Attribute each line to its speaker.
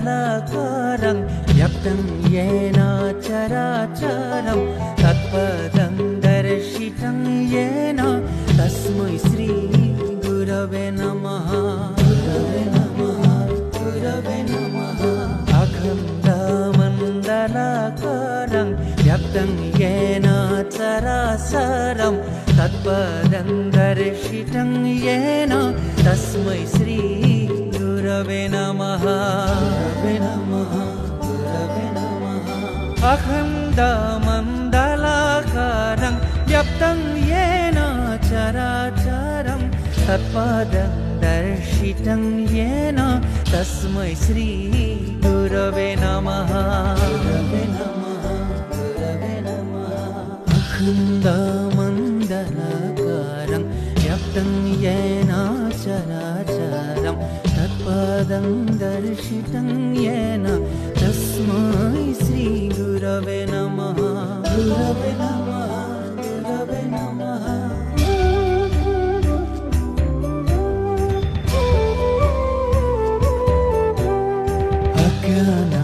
Speaker 1: मन्दलाकारं व्याप्तं येन चराचरं तत्पदं दर्शितं येन तस्मै श्री गुरवे नमः गुरवे नमः गुरवे नमः अखण्डमण्डलाकारं व्याप्तं येन चराचरं तत्पदं दर्शितं येन तस्मै श्री गुरवे नमः गुरवे नमः गुरवे नमः अखण्डमण्डलाकारं व्याप्तं येन चराचरं तत्पदं दर्शितं येन तस्मै श्री गुरवे नमः गुरवे नमः गुरवे नमः अखण्डमण्डलाकारं व्याप्तं येन चराचरं तत्पदं दर्शितं येन तस्मै श्री गुरवे नमः गुरवे नमः गुरवे नमः अज्ञान